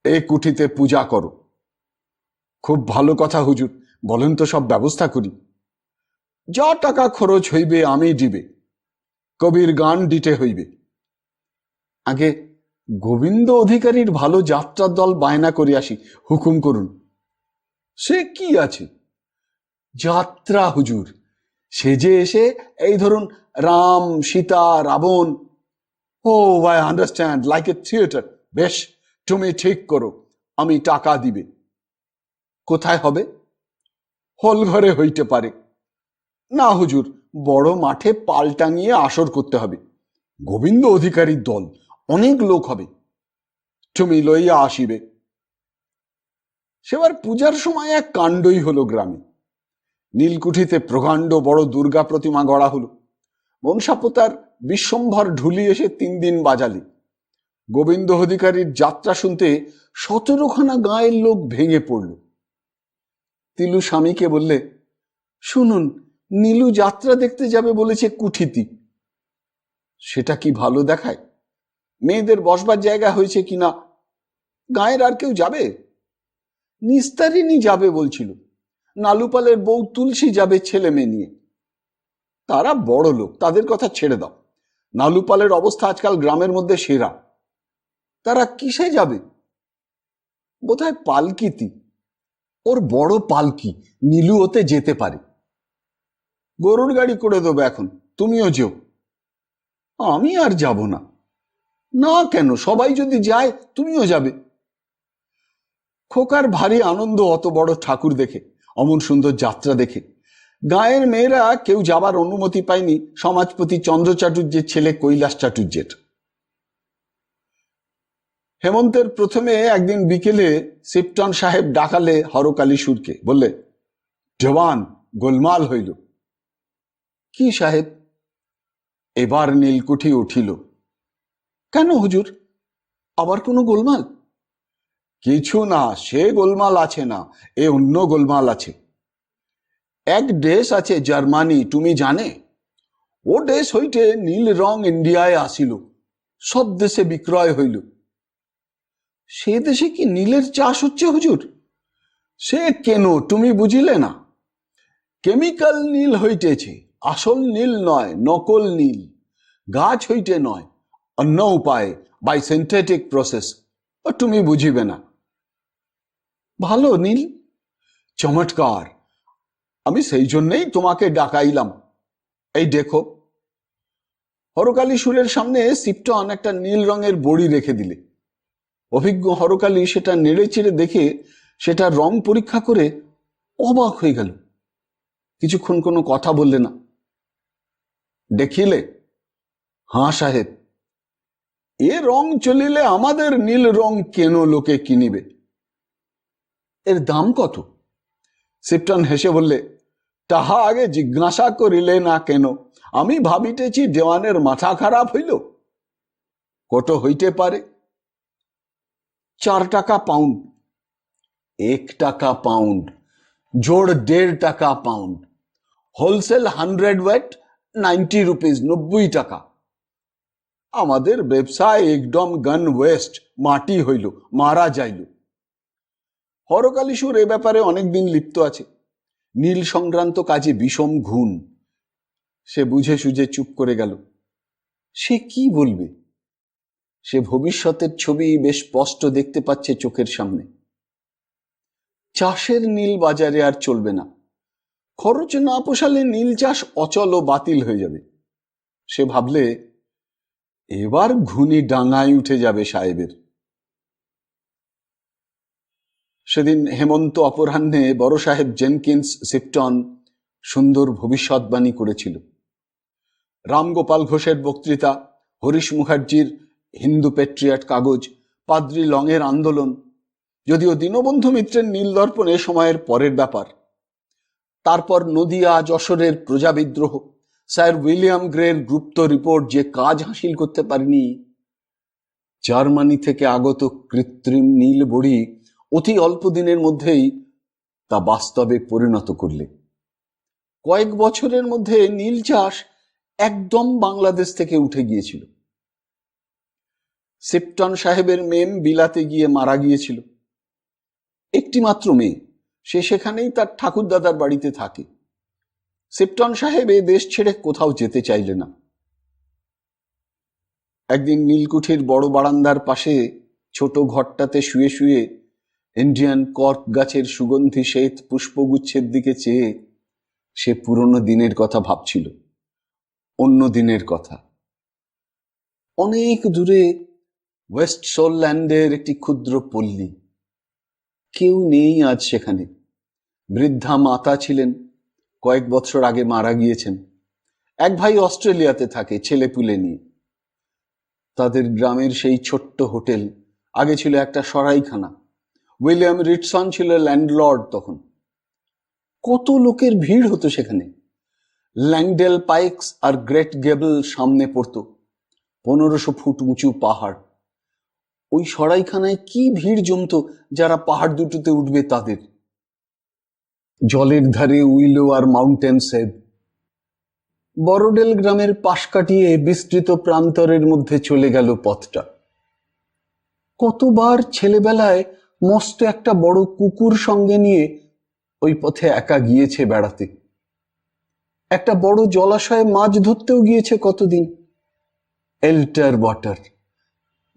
এ কুঠিতে পূজা করো। খুব ভালো কথা হুজুর, বলেন তো সব ব্যবস্থা করি। যা টাকা খরচ হইবে আমি দিবে, কবির গান দিতে হইবে। আগে গোবিন্দ অধিকারীর ভালো যাত্রার দল বায়না করি আসি, হুকুম করুন। সে কি আছে, যাত্রা হুজুর, সেজে এসে এই ধরুন Ram Sita Ravan. Oh I understand, like a theatre. বেশ, তুমি ঠিক করো, আমি টাকা দিবে। কোথায় হবে? হল ঘরে হইতে পারে। না হুজুর, বড় মাঠে পাল টাঙিয়ে আসর করতে হবে। গোবিন্দ অধিকারীর দল, অনেক লোক হবে, তুমি লইয়া আসিবে। সেবার পূজার সময় এক কাণ্ডই হলো গ্রামে। নীলকুঠিতে প্রকাণ্ড বড় দুর্গা প্রতিমা গড়া হলো। মনসাপতার বিশ্বম্ভর ঢুলি এসে 3 দিন বাজালি। গোবিন্দ অধিকারীর যাত্রা শুনতে 17খানা গাঁয়ের লোক ভেঙে পড়ল। তিলু স্বামীকে বললে, শুনুন, নীলু যাত্রা দেখতে যাবে বলেছে কুঠিতি। সেটা কি ভালো দেখায়? মেয়েদের বসবার জায়গা হয়েছে কিনা। গাঁয়ের আর কেউ যাবে? নিস্তারিণী যাবে বলছিল, নালুপালের বউ তুলসী যাবে ছেলে মেয়ে নিয়ে। তারা বড় লোক, তাদের কথা ছেড়ে দাও। নালুপালের অবস্থা আজকাল গ্রামের মধ্যে সেরা। তারা কিসে যাবে? বোধহয় পালকিতি। ওর বড় পালকি, নীলু ওতে যেতে পারে। গরুর গাড়ি করে দেবো এখন, তুমিও যেও। আমি আর যাব না। না কেন, সবাই যদি যায় তুমিও যাবে। খোকার ভারী আনন্দ অত বড় ঠাকুর দেখে, অমন সুন্দর যাত্রা দেখে। গাঁয়ের মেয়েরা কেউ যাবার অনুমতি পায়নি সমাজপতি চন্দ্র চাটুর্যের ছেলে কৈলাস চাটুর্যের। হেমন্তের প্রথমে একদিন বিকেলে শিবটন সাহেব ডাকালে হরকালী সুরকে, বললে, জওয়ান, গোলমাল হইল। কি সাহেব? এবার নীলকুঠি উঠিল। কেন হুজুর, আবার কোনো গোলমাল? কিছু না, সে গোলমাল আছে না, এ অন্য গোলমাল আছে। এক দেশ আছে জার্মানি, তুমি জানে? ও দেশ হইতে নীল রং ইন্ডিয়ায় আসিল, সব দেশে বিক্রয় হইল। সে দেশে কি নীলের চাষ হচ্ছে হুজুর? সে কেন, তুমি বুঝিলে না? কেমিক্যাল নীল হইতেছে, আসল নীল নয়, নকল নীল। গাছ হইতে নয়, অন্য উপায়ে, বাই সিনথেটিক প্রসেস। তুমি বুঝিবে না। ভালো নীল, চমৎকার। আমি সেই জন্যই তোমাকে ডাকাইলাম। এই দেখো। হরকালী সুরের সামনে শিবটন একটা নীল রঙের বড়ি রেখে দিলে। অভিজ্ঞ হরকালী সেটা নেড়ে চেড়ে দেখে সেটা রং পরীক্ষা করে অবাক হয়ে গেল। কিছুক্ষণ কোনো কথা বললে না। দেখিলে? হাঁ সাহেব, এ রং চলিলে আমাদের নীল রং কেন লোকে কিনিবে? এর দাম কত? শিবটন হেসে বললে, তাহা আগে জিজ্ঞাসা করিলে না কেন? আমি ভাবিতেছি দেওয়ানের মাথা খারাপ হইল। কত হইতে পারে? 4 টাকা পাউন্ড। 1 টাকা পাউন্ড, জোড় 1.5 টাকা পাউন্ড। হোলসেল 100 ওয়েট 90 রুপিস, 90 টাকা। আমাদের ব্যবসায় একদম গান ওয়েস্ট, মাটি হইল, মারা যাইল। হরকালীশুর এ ব্যাপারে অনেকদিন লিপ্ত আছে। নীল সংক্রান্ত কাজে বিষম ঘুণ। সে বুঝে সুঝে চুপ করে গেল। সে কি বলবে? সে ভবিষ্যতের ছবি বেশ স্পষ্ট দেখতে পাচ্ছে চোখের সামনে। চাষের নীল বাজারে আর চলবে না। খরচ না পোষালে নীল চাষ অচল ও বাতিল হয়ে যাবে। সে ভাবলে, এবার ঘুনি ডাঙায় উঠে যাবে সাহেবের। সেদিন হেমন্ত অপরাহ্নে বড় সাহেব জেনকিন্স শিবটন সুন্দর ভবিষ্যৎবাণী করেছিল। রামগোপাল ঘোষের বক্তৃতা, হরিশ মুখার্জির হিন্দু পেট্রিয়াট কাগজ, পাদ্রি লংয়ের আন্দোলন, যদিও দীনবন্ধু মিত্রের নীল দর্পণ এ সময়ের পরের ব্যাপার। তারপর নদিয়া যশোরের প্রজা বিদ্রোহ, স্যার উইলিয়াম গ্রের গুপ্ত রিপোর্ট যে কাজ হাসিল করতে পারেনি। জার্মানি থেকে আগত কৃত্রিম নীল বড়ি অতি অল্প দিনের মধ্যেই তা বাস্তবে পরিণত করলে। কয়েক বছরের মধ্যে নীল চাষ একদম বাংলাদেশ থেকে উঠে গিয়েছিল। সিপটন সাহেবের মেম বিলাতে গিয়ে মারা গিয়েছিল। একটি মাত্র মেয়ে, সে সেখানেই তার ঠাকুরদাদার বাড়িতে থাকে। সিপটন সাহেব এ দেশ ছেড়ে কোথাও যেতে চাইলে না। একদিন নীলকুঠির বড় বারান্দার পাশে ছোট ঘরটাতে শুয়ে শুয়ে ইন্ডিয়ান কর্ক গাছের সুগন্ধি শ্বেত পুষ্পগুচ্ছের দিকে চেয়ে সে পুরনো দিনের কথা ভাবছিল। অন্য দিনের কথা। অনেক দূরে ওয়েস্ট সোলল্যান্ডের একটি ক্ষুদ্র পল্লী। কেউ নেই আজ সেখানে। বৃদ্ধা মাতা ছিলেন, কয়েক বছর আগে মারা গিয়েছেন। এক ভাই অস্ট্রেলিয়াতে থাকে ছেলেপুলে নিয়ে। তাদের গ্রামের সেই ছোট্ট হোটেল আগে ছিল একটা সরাইখানা। উইলিয়াম রিটসন ছিল ল্যান্ডলর্ড তখন। কত লোকের ভিড় হতো সেখানে। ল্যাংডেল পাইকস আর গ্রেট গেবল সামনে পড়ত, 1500 ফুট উঁচু পাহাড়। ওই সরাইখানায় কি ভিড় জমতো যারা পাহাড় দুটোতে উঠবে তাদের। জলের ধারে উইলো আর মাউন্টেন সেভ। বড়ডেল গ্রামের পাশ কাটিয়ে বিস্তৃত প্রান্তরের মধ্যে চলে গেল পথটা। কতবার ছেলেবেলায় মস্ত একটা বড় কুকুর সঙ্গে নিয়ে ওই পথে একা গিয়েছে বেড়াতে। একটা বড় জলাশয়ে মাছ ধরতেও গিয়েছে কতদিন। এল্টার ওয়াটার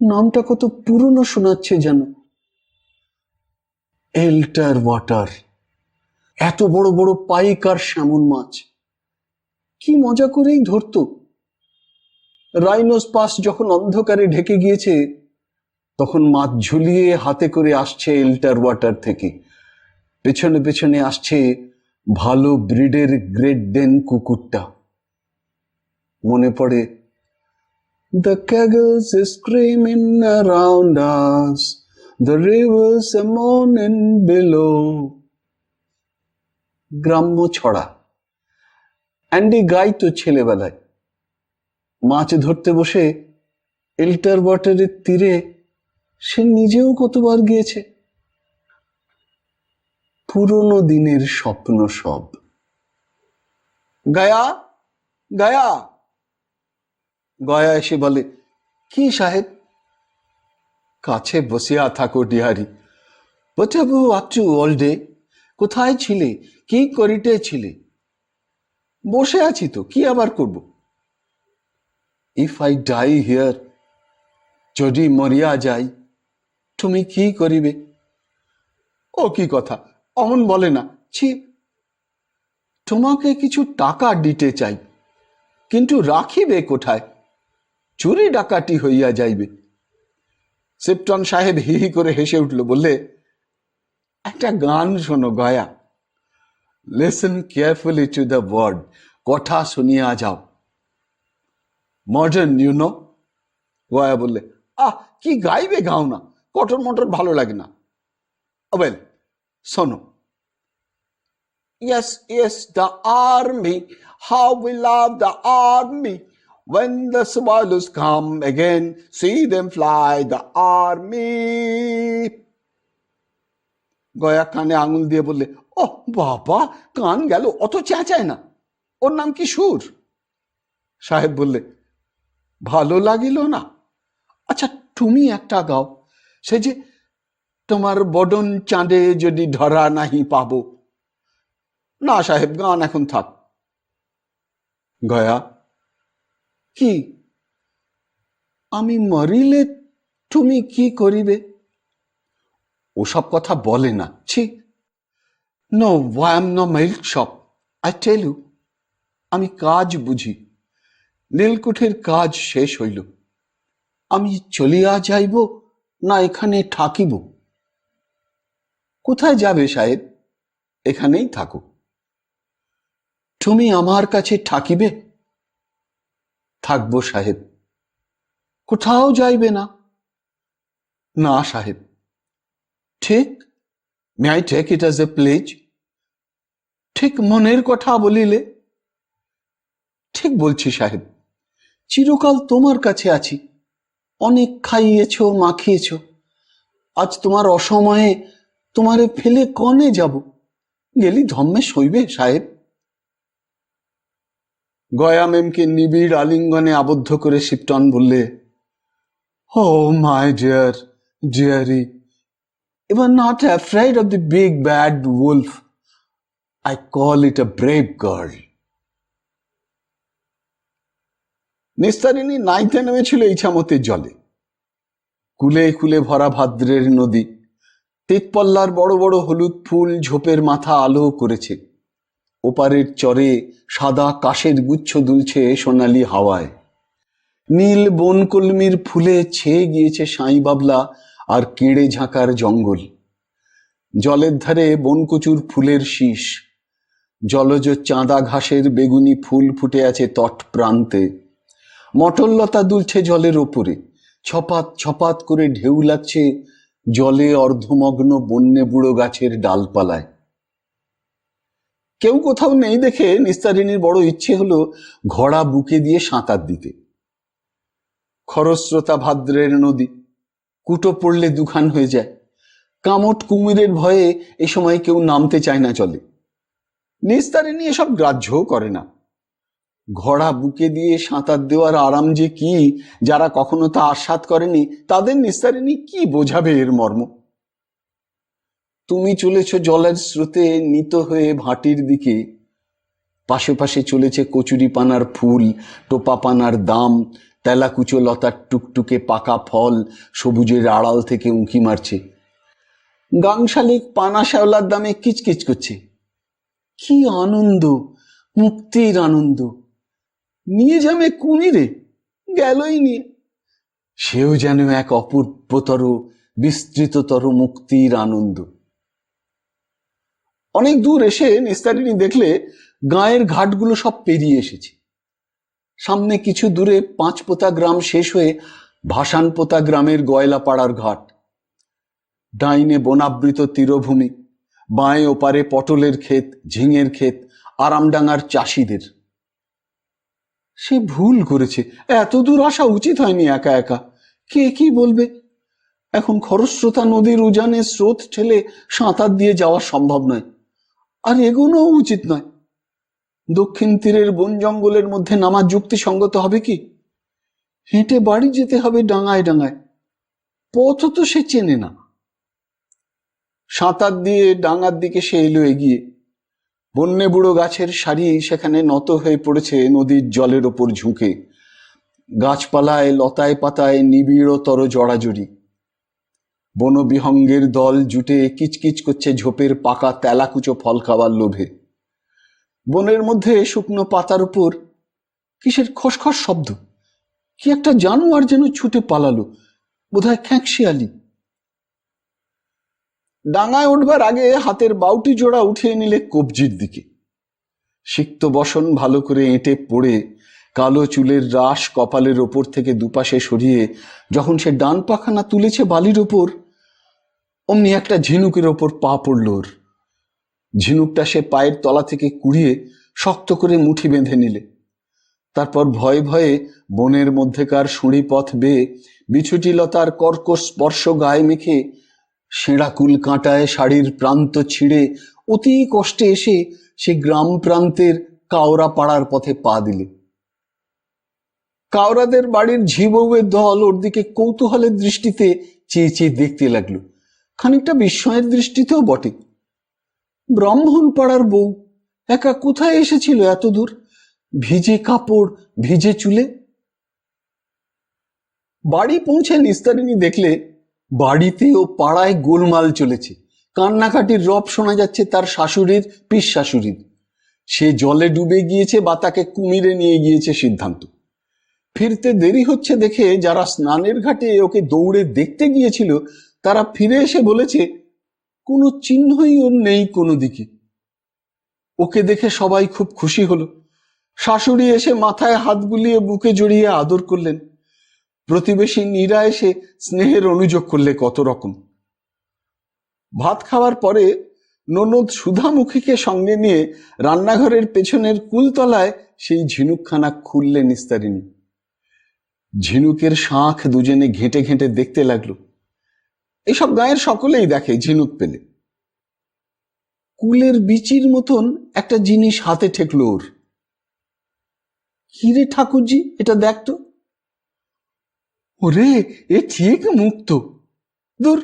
নামটা কত পুরনো শোনাচ্ছে যেন। এল্টার ওয়াটার, এত বড় বড় পাইক আর স্যামন মাছ কি মজা করেই ধরতো। রাইনোস পাস যখন অন্ধকারে ঢেকে গিয়েছে তখন মাছ ঝুলিয়ে হাতে করে আসছে এল্টার ওয়াটার থেকে। পেছনে পেছনে আসছে ভালো ব্রিডের গ্রেট ডেন কুকুরটা। মনে পড়ে, The cackles is screaming around us, the rivers are moaning below. গ্রাম্য ছড়া অ্যান্ডি গাইতো ছেলেবেলায়। মাছ ধরতে বসে এল্টার ওয়াটারের তীরে সে নিজেও কতবার গিয়েছে। পুরনো দিনের স্বপ্ন সব। গায়া, গায়া। গয়া এসে বলে, কি সাহেব? কাছে বসিয়া থাকো ডিহারি। What have you up to all day? কোথায় ছিলে? কি করিতেছিলে? বসে আছি তো, কি আবার করব? If I die here, যদি মরিয়া যাই, তুমি কি করিবে? ও কি কথা, অমন বলে না। ছি, তোমাকে কিছু টাকা দিতে চাই, কিন্তু রাখিবে কোথায়? চুরি ডাকাতি হইয়া যাইবে। সিপটন সাহেব হি হি করে হেসে উঠল, বললে, একটা গান শোনো গয়া। Listen carefully to the word, কথা শুনিয়া যাও। Modern you know. গয়া বললে, আহ, কি গাইবে গাও না, কটর মটর ভালো লাগে না। ওয়েল, শোনো। Yes, yes, the army, how we love the army. When the swallows come again, see them fly, the army. Gaya কানে আঙুল দিয়ে বললে, ও বাবা, কান গেল, অত চেঁচায় না। ওর নাম কি সুর? সাহেব বললে, ভালো লাগিল না? আচ্ছা, তুমি একটা গাও, সে যে তোমার বদন চাঁদে যদি ধরা নাহি পাবো। না সাহেব, গান এখন থাক। গয়া, কি? আমি মরিলে তুমি কি করিবে? ওসব কথা বলে না, ছি। No, I am no milk shop, I tell you. আমি কাজ বুঝি। নীলকুঠির কাজ শেষ হইল। আমি চলিয়া যাইব না এখানে থাকিব? কোথায় যাবে সাহেব? এখানেই থাকো। তুমি আমার কাছে থাকিবে? থাকবো সাহেব। কোথাও যাইবে না? না সাহেব। ঠিক? May I take it as a pledge? ঠিক মনের কথা বলিলে? ঠিক বলছি সাহেব। চিরকাল তোমার কাছে আছি, অনেক খাইয়েছ, মাখিয়েছ। আজ তোমার অসময়ে তোমারে ফেলে কনে যাব? গেলি ধম্মে সইবে সাহেব? গয়া মেমকে নিবিড় আলিঙ্গনে আবদ্ধ করে সিপটন বললে, Oh, my dearie, you are not afraid of the big bad wolf. I call it a brave girl. Nistarini নাইতে নেমেছিল ইছামতির জলে। কুলে কুলে ভরা ভাদ্রের নদী, তেতপল্লার বড় বড় হলুদ ফুল ঝোপের মাথা আলো করেছে। ওপারের চরে সাদা কাশের গুচ্ছ দুলছে সোনালি হাওয়ায়। নীল বনকলমির ফুলে ছেয়ে গিয়েছে সাঁই বাবলা আর কেড়ে ঝাঁকার জঙ্গল। জলের ধারে বনকচুর ফুলের শীষ, জলজ চাঁদা ঘাসের বেগুনি ফুল ফুটে আছে তট প্রান্তে। মটরলতা দুলছে জলের ওপরে, ছপাত ছপাত করে ঢেউ লাগছে জলে অর্ধমগ্ন বন্যে বুড়ো গাছের ডালপালায়। কেউ কোথাও নেই দেখে নিস্তারিণীর বড় ইচ্ছে হলো ঘোড়া বুকে দিয়ে সাঁতার দিতে। খরস্রোতা ভাদ্রের নদী, কুটো পড়লে দুখান হয়ে যায়। কামট কুমিরের ভয়ে এ সময় কেউ নামতে চায় না জলে। নিস্তারিণী এসব গ্রাহ্যও করে না। ঘোড়া বুকে দিয়ে সাঁতার দেওয়ার আরাম যে কি, যারা কখনো তা আস্বাদ করেনি তাদের নিস্তারিণী কি বোঝাবে এর মর্ম। তুমি চলেছ জলের স্রোতে নিত হয়ে ভাটির দিকে। পাশে পাশে চলেছে কচুরি পানার ফুল, টোপা পানার দাম, তেলাকুচো লতার টুকটুকে পাকা ফল সবুজের আড়াল থেকে উঁকি মারছে। গাংশালিক পানা শ্যাওলার দামে কিচকিচ করছে। কি আনন্দ, মুক্তির আনন্দ! নিয়ে যাবে কুমিরে, গেলই নিয়ে। সেও যেন এক অপূর্বতর বিস্তৃততর মুক্তির আনন্দ। অনেক দূর এসে নিস্তারিণী দেখলে গাঁয়ের ঘাটগুলো সব পেরিয়ে এসেছে। সামনে কিছু দূরে পাঁচপোতা গ্রাম শেষ হয়ে ভাসানপোতা গ্রামের গয়লাপাড়ার ঘাট। ডাইনে বনাবৃত তীরভূমি, বাঁয়ে ওপারে পটলের ক্ষেত, ঝিঙের ক্ষেত, আরামডাঙ্গার চাষিদের। সে ভুল করেছে, এত দূর আসা উচিত হয়নি একা একা। কে কি বলবে? এখন খরস্রোতা নদীর উজানে স্রোত ঠেলে সাঁতার দিয়ে যাওয়া সম্ভব নয়, আর এগোনোও উচিত নয়। দক্ষিণ তীরের বন জঙ্গলের মধ্যে নামা যুক্তিসঙ্গত হবে কি? হেঁটে বাড়ি যেতে হবে ডাঙায় ডাঙায়, পথ তো সে চেনে না। সাঁতার দিয়ে ডাঙার দিকে সে এলো এগিয়ে। বন্যে বুড়ো গাছের সারি সেখানে নত হয়ে পড়েছে নদীর জলের ওপর ঝুঁকে। গাছপালায় লতায় পাতায় নিবিড়তর জড়াজড়ি। বনবিহঙ্গের দল জুটে কিচকিচ করছে ঝোপের পাকা তেলাকুচো ফল খাওয়ার লোভে। বনের মধ্যে শুকনো পাতার উপর কিসের খসখস শব্দ। কি একটা জানোয়ার যেন ছুটে পালালো, বোধহয় খ্যাঁকশিয়ালি। ডাঙায় উঠবার আগে হাতের বাউটি জোড়া উঠিয়ে নিলে কবজির দিকে। সিক্ত বসন ভালো করে এঁটে পড়ে কালো চুলের রাশ কপালের ওপর থেকে দুপাশে সরিয়ে যখন সে ডান পাখানা তুলেছে বালির ওপর, অমনি একটা ঝিনুকের ওপর পা পড়ল ওর। ঝিনুকটা সে পায়ের তলা থেকে কুড়িয়ে শক্ত করে মুঠি বেঁধে নিলে। তারপর ভয়ে ভয়ে বনের মধ্যেকার সুঁড়ি পথ বেয়ে বিছুটি লতার কর্কশ স্পর্শ গায়ে মেখে সেঁড়াকুল কাঁটায় শাড়ির প্রান্ত ছিঁড়ে অতি কষ্টে এসে সে গ্রাম প্রান্তের কাওরা পাড়ার পথে পা দিলে। কাওরাদের বাড়ির ঝিবউয়ের দল ওর দিকে কৌতূহলের দৃষ্টিতে চেয়ে চেয়ে দেখতে লাগলো, খানিকটা বিস্ময়ের দৃষ্টিতেও বটে। ব্রাহ্মণ পাড়ার বউ একা কোথায় এসেছিল এত দূর, ভিজে কাপড়, ভিজে চুলে? বাড়ি পৌঁছে নিস্তারিণী দেখলে বাড়িতে ও পাড়ায় গোলমাল চলেছে। কান্নাকাটির রব শোনা যাচ্ছে তার শাশুড়ির, পিস শাশুড়ির। সে জলে ডুবে গিয়েছে বা তাকে কুমিরে নিয়ে গিয়েছে সিদ্ধান্ত। ফিরতে দেরি হচ্ছে দেখে যারা স্নানের ঘাটে ওকে দৌড়ে দেখতে গিয়েছিল তারা ফিরে এসে বলেছে কোনো চিহ্নই ওর নেই কোনো দিকে। ওকে দেখে সবাই খুব খুশি হলো। শাশুড়ি এসে মাথায় হাত বুলিয়ে বুকে জড়িয়ে আদর করলেন। প্রতিবেশী নীরা এসে স্নেহের অনুযোগ করলে কত রকম। ভাত খাওয়ার পরে ননদ সুধামুখীকে সঙ্গে নিয়ে রান্নাঘরের পেছনের কুলতলায় সেই ঝিনুকখানা খুললে নিস্তারিণী। ঝিনুকের শাঁখ দুজনে ঘেঁটে ঘেঁটে দেখতে লাগলো। এসব গায়ের সকলেই দেখে ঝিনুক পেলে। কুলের বিচির মতন একটা জিনিস হাতে ঠেকল ওর। কি রে ঠাকুরজি, এটা দেখতো। ওরে, এ ঠিক মুক্ত। দূর,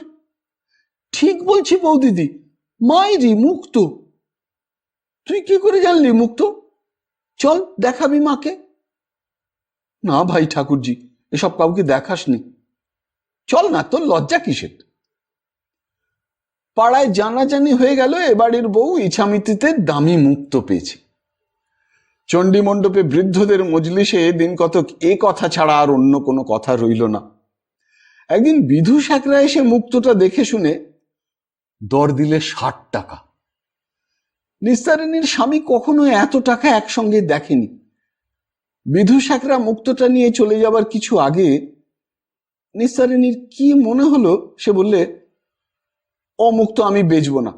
ঠিক বলছি বৌদিদি, মায়েরই মুক্ত। তুই কি করে জানলি মুক্ত? চল দেখাবি মাকে। না ভাই ঠাকুরজি, এসব কাউকে দেখাসনি। চল না, তোর লজ্জা কিসের? পাড়ায় জানাজানি হয়ে গেল এ বাড়ির বউ ইছামিতিতে দামি মুক্ত পেয়েছে। চণ্ডী মণ্ডপে বৃদ্ধদের মজলিসে দিন কতক এ কথা ছাড়া আর অন্য কোনো কথা রইল না। একদিন বিধু সাকরা এসে মুক্তটা দেখে শুনে দর দিলে 60 টাকা। নিস্তারিণীর স্বামী কখনো এত টাকা একসঙ্গে দেখেনি। বিধু সাকরা মুক্তটা নিয়ে চলে যাবার কিছু আগে নিস্তারিণীর কি মনে হলো, সে বললে, ও মুক্ত আমি বেচবো না।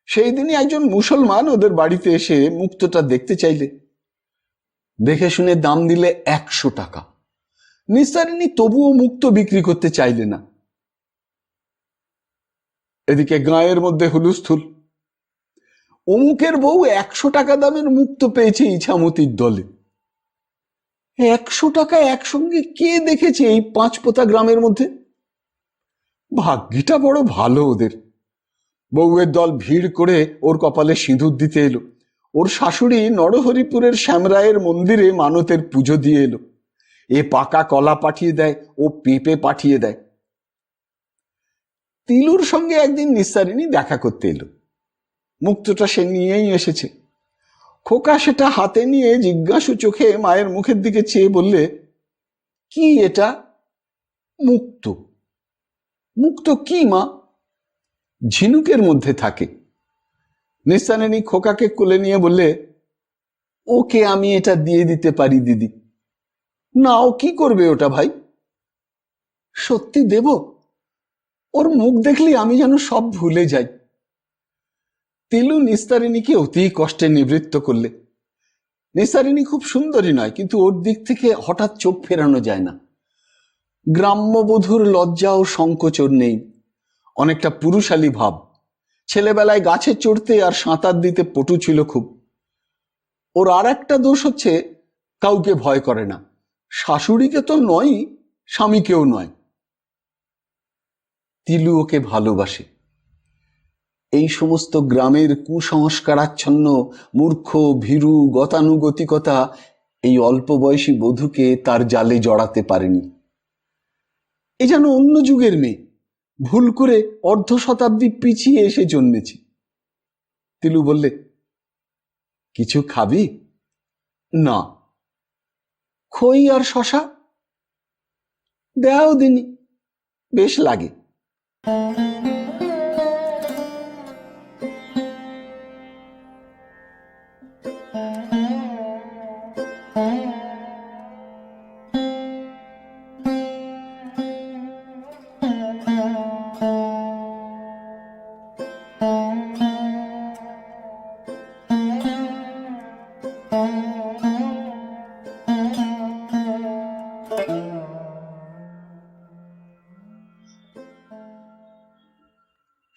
সেই দিনই একজন মুসলমান ওদের বাড়িতে এসে মুক্তটা দেখতে চাইলে। দেখে শুনে দাম দিলে 100 টাকা। নিস্তারিণী তবুও মুক্ত বিক্রি করতে চাইলে না। এদিকে গাঁয়ের মধ্যে হুলুস্থুল। অমুকের বউ 100 টাকা দামের মুক্ত পেয়েছে ইছামতির দলে। 100 টাকা একসঙ্গে কে দেখেছে এই 5 পোতা গ্রামের মধ্যে? ভাগ্যিটা বড় ভালো ওদের। বউয়ের দল ভিড় করে ওর কপালে সিঁদুর দিতে এলো। ওর শাশুড়ি নরহরিপুরের শ্যামরায়ের মন্দিরে মানতের পুজো দিয়ে এলো। এ পাকা কলা পাঠিয়ে দেয়, ও পেঁপে পাঠিয়ে দেয়। তিলুর সঙ্গে একদিন নিস্তারিণী দেখা করতে এলো। মুক্তটা সে নিয়েই এসেছে। খোকা সেটা হাতে নিয়ে জিজ্ঞাসু চোখে মায়ের মুখের দিকে চেয়ে বললে, কি এটা? মুক্ত। মুক্ত কি মা? ঝিনুকের মধ্যে থাকে। নিস্তারিণী খোকাকে কোলে নিয়ে বললে, ওকে আমি এটা দিয়ে দিতে পারি দিদি। না, ও কি করবে ওটা ভাই? সত্যি দেব? ওর মুখ দেখলে আমি যেন সব ভুলে যাই। তিলু নিস্তারিণীকে অতি কষ্টে নিবৃত্ত করলে। নিস্তারিণী খুব সুন্দরী নয়, কিন্তু ওর দিক থেকে হঠাৎ চোখ ফেরানো যায় না। গ্রাম্যবধূর লজ্জা ও সংকোচন নেই, অনেকটা পুরুষালী ভাব। ছেলেবেলায় গাছে চড়তে আর সাঁতার দিতে পটু ছিল খুব। ওর আর একটা দোষ হচ্ছে, কাউকে ভয় করে না। শাশুড়িকে তো নয়, স্বামীকেও নয়। তিলু ওকে ভালোবাসে। এই সমস্ত গ্রামের কুসংস্কারাচ্ছন্ন মূর্খ ভীরু গতানুগতিকতা এই অল্প বয়সী বধূকে তার জালে জড়াতে পারেনি। এ যেন অন্য যুগের মেয়ে, ভুল করে 1/2 শতাব্দী পিছিয়ে এসে জন্মেছে। তিলু বললে, কিছু খাবি? না। খই আর শশা দেও দিনি, বেশ লাগে।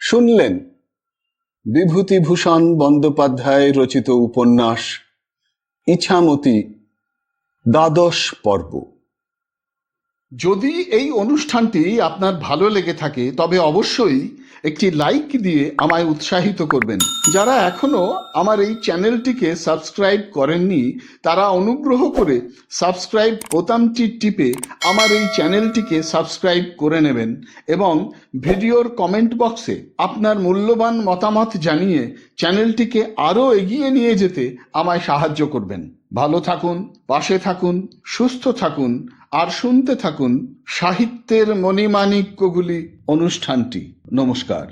শুনলেন বিভূতিভূষণ বন্দ্যোপাধ্যায় রচিত উপন্যাস ইছামতি 12 পর্ব। যদি এই অনুষ্ঠানটি আপনার ভালো লেগে থাকে তবে অবশ্যই একটি লাইক দিয়ে আমায় উৎসাহিত করবেন। যারা এখনো আমার এই চ্যানেলটিকে সাবস্ক্রাইব করেননি তারা অনুগ্রহ করে সাবস্ক্রাইব বোতামটি টিপে আমার এই চ্যানেলটিকে সাবস্ক্রাইব করে নেবেন এবং ভিডিওর কমেন্ট বক্সে আপনার মূল্যবান মতামত জানিয়ে চ্যানেলটিকে আরও এগিয়ে নিয়ে যেতে আমায় সাহায্য করবেন। ভালো থাকুন, পাশে থাকুন, সুস্থ থাকুন আর শুনতে থাকুন সাহিত্যের মণিমাণিক্যগুলি অনুষ্ঠানটি। নমস্কার।